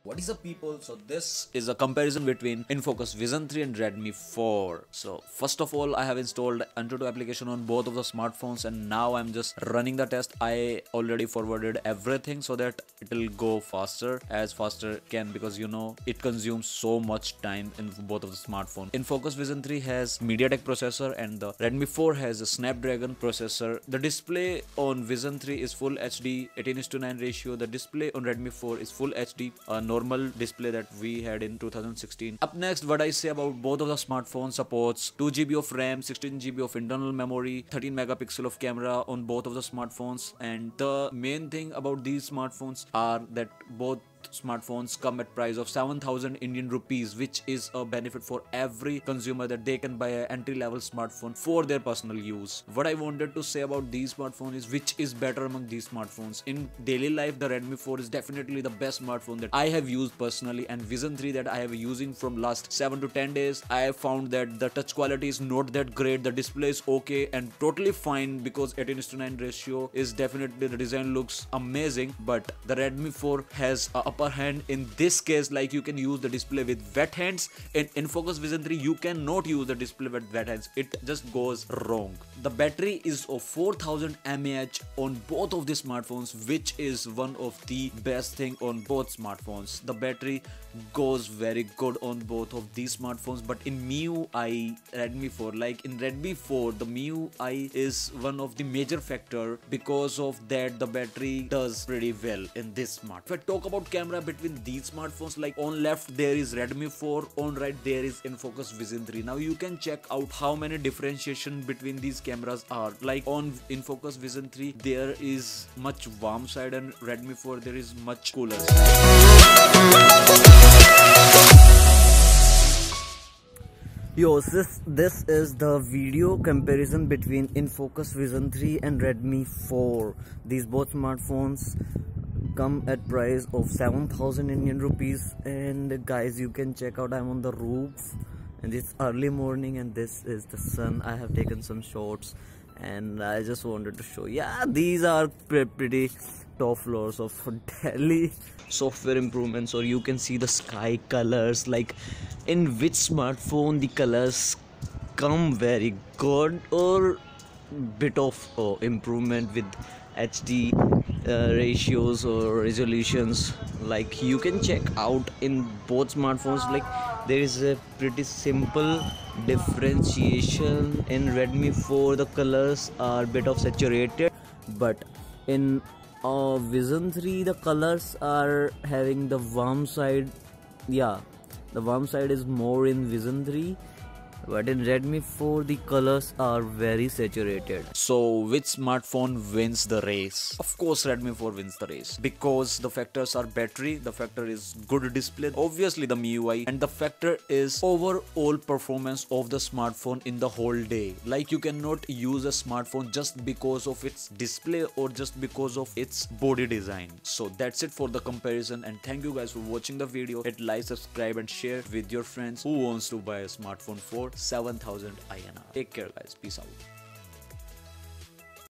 What is up, people? So this is a comparison between Infocus Vision 3 and Redmi 4. So first of all, I have installed Antutu application on both of the smartphones, and now I'm just running the test. I already forwarded everything so that it will go faster can, because you know it consumes so much time in both of the smartphone. Infocus Vision 3 has MediaTek processor and the Redmi 4 has a Snapdragon processor. The display on Vision 3 is full HD 18:9 ratio. The display on Redmi 4 is full HD, normal display that we had in 2016. Up next, what I say about both of the smartphones: supports 2 GB of RAM, 16 GB of internal memory, 13 megapixel of camera on both of the smartphones. And the main thing about these smartphones are that both smartphones come at price of 7,000 Indian rupees, which is a benefit for every consumer, that they can buy an entry-level smartphone for their personal use. What I wanted to say about these smartphones is which is better among these smartphones. In daily life, the Redmi 4 is definitely the best smartphone that I have used personally, and Vision 3 that I have using from last 7 to 10 days. I have found that the touch quality is not that great, the display is okay and totally fine, because 18:9 ratio is definitely, the design looks amazing. But the Redmi 4 has a upper hand in this case. Like, you can use the display with wet hands. In Infocus Vision 3 you cannot use the display with wet hands, it just goes wrong. The battery is of 4000 mAh on both of the smartphones, which is one of the best thing on both smartphones. The battery goes very good on both of these smartphones. But in MIUI Redmi 4, like in Redmi 4, the MIUI is one of the major factor. Because of that, the battery does pretty well in this smartphone. If I talk about camera between these smartphones, like on left there is Redmi 4, on right there is Infocus Vision 3. Now you can check out how many differentiation between these cameras are. Like on Infocus Vision 3 there is much warm side, and Redmi 4 there is much cooler side. Yo, this is the video comparison between Infocus Vision 3 and Redmi 4. These both smartphones come at price of 7,000 Indian rupees. And guys, you can check out, I'm on the roof and it's early morning and this is the sun. I have taken some shots and I just wanted to show. Yeah, these are pretty top floors of Delhi. Software improvements, or you can see the sky colors. Like, in which smartphone the colors come very good, or bit of improvement with HD ratios or resolutions. Like, you can check out in both smartphones, like there is a pretty simple differentiation. In Redmi 4 the colors are bit of saturated, but in Vision 3 the colors are having the warm side. Yeah, the warm side is more in Vision 3, but in Redmi 4 the colors are very saturated. So which smartphone wins the race? Of course Redmi 4 wins the race, because the factors are battery, the factor is good display, obviously the MIUI, and the factor is overall performance of the smartphone in the whole day. Like, you cannot use a smartphone just because of its display or just because of its body design. So that's it for the comparison, and thank you guys for watching the video. Hit like, subscribe and share with your friends who wants to buy a smartphone for 7,000 INR. Take care guys, peace out.